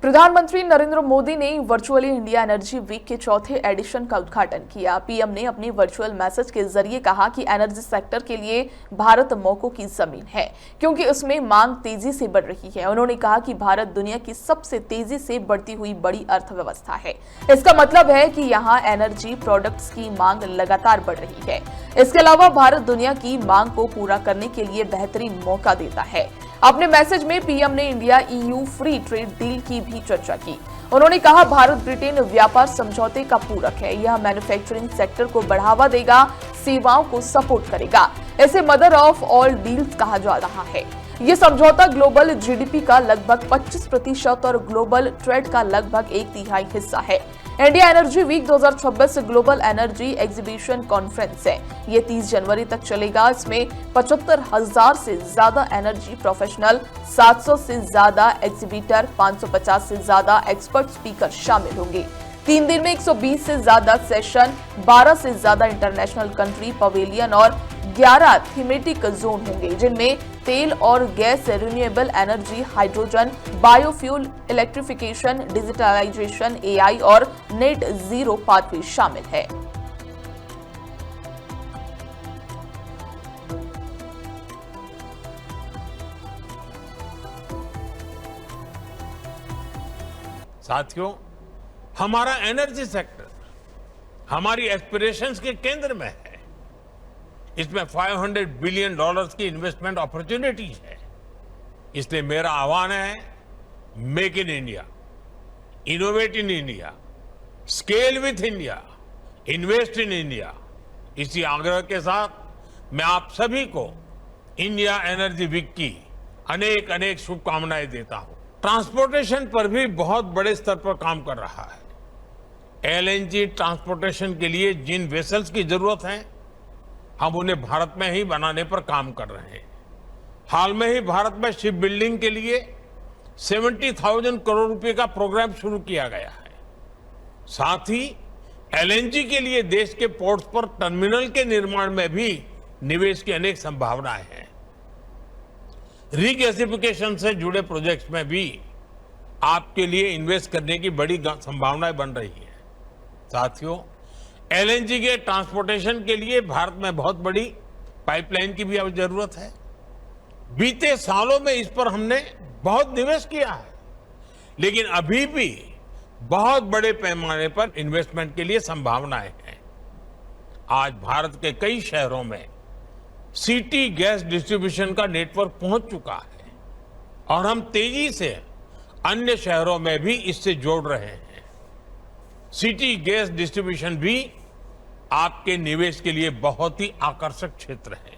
प्रधानमंत्री नरेंद्र मोदी ने virtually India energy week के चौथे एडिशन का उद्घाटन किया। पीएम ने अपने वर्चुअल मैसेज के जरिए कहा कि एनर्जी सेक्टर के लिए भारत मौकों की जमीन है, क्योंकि उसमें मांग तेजी से बढ़ रही है। उन्होंने कहा कि भारत दुनिया की सबसे तेजी से बढ़ती हुई बड़ी अर्थव्यवस्था है। इसका मतलब है कि यहाँ एनर्जी प्रोडक्ट्स की मांग लगातार बढ़ रही है। इसके अलावा भारत दुनिया की मांग को पूरा करने के लिए बेहतरीन मौका देता है। अपने मैसेज में पीएम ने India EU free trade deal की भी चर्चा की। उन्होंने कहा, भारत ब्रिटेन व्यापार समझौते का पूरक है। यह मैन्युफैक्चरिंग सेक्टर को बढ़ावा देगा, सेवाओं को सपोर्ट करेगा। इसे मदर ऑफ ऑल डील्स कहा जा रहा है। ये समझौता ग्लोबल जीडीपी का लगभग 25% और ग्लोबल ट्रेड का लगभग 1/3 हिस्सा है। India energy week 2026 global energy exhibition conference है। ये 30 जनवरी तक चलेगा। इसमें 75,000 से ज्यादा एनर्जी प्रोफेशनल, 700 से ज्यादा एग्जीबिटर, 550 से ज्यादा एक्सपर्ट स्पीकर शामिल होंगे। 3 दिन में 120 से ज्यादा सेशन, 12 से ज्यादा इंटरनेशनल कंट्री पवेलियन और 11 थीमेटिक जोन होंगे, जिनमें तेल और gas, renewable energy, hydrogen, biofuel, electrification, digitalization, AI और नेट जीरो पाथवे शामिल है। साथियों, हमारा एनर्जी सेक्टर हमारी एस्पिरेशंस के केंद्र में है। इसमें $500 बिलियन की इन्वेस्टमेंट अपॉर्चुनिटीज है। इसलिए मेरा आह्वान है, make in India, innovate in India, scale with India, invest in India. इसी आग्रह के साथ मैं आप सभी को इंडिया एनर्जी वीक की अनेक अनेक शुभकामनाएं देता हूं। ट्रांसपोर्टेशन पर भी बहुत बड़े स्तर पर काम कर रहा है। एलएनजी ट्रांसपोर्टेशन के लिए जिन वेसल्स की जरूरत है, हम उन्हें भारत में ही बनाने पर काम कर रहे हैं। हाल में ही भारत में शिप बिल्डिंग के लिए 70,000 करोड़ रुपए का प्रोग्राम शुरू किया गया है। साथ ही एलएनजी के लिए देश के पोर्ट्स पर टर्मिनल के निर्माण में भी निवेश की अनेक संभावनाएं हैं। रीगैसिफिकेशन से जुड़े प्रोजेक्ट्स में भी आपके लिए इन्वेस्ट करने की बड़ी संभावनाएं बन रही हैं। साथियों, एलएनजी के ट्रांसपोर्टेशन के लिए भारत में बहुत बड़ी पाइपलाइन की भी जरूरत है। बीते सालों में इस पर हमने बहुत निवेश किया है, लेकिन अभी भी बहुत बड़े पैमाने पर इन्वेस्टमेंट के लिए संभावनाएं हैं। आज भारत के कई शहरों में सिटी गैस डिस्ट्रीब्यूशन का नेटवर्क पहुंच चुका है और हम तेजी से अन्य शहरों में भी इससे जोड़ रहे हैं। सिटी गैस डिस्ट्रीब्यूशन भी आपके निवेश के लिए बहुत ही आकर्षक क्षेत्र है।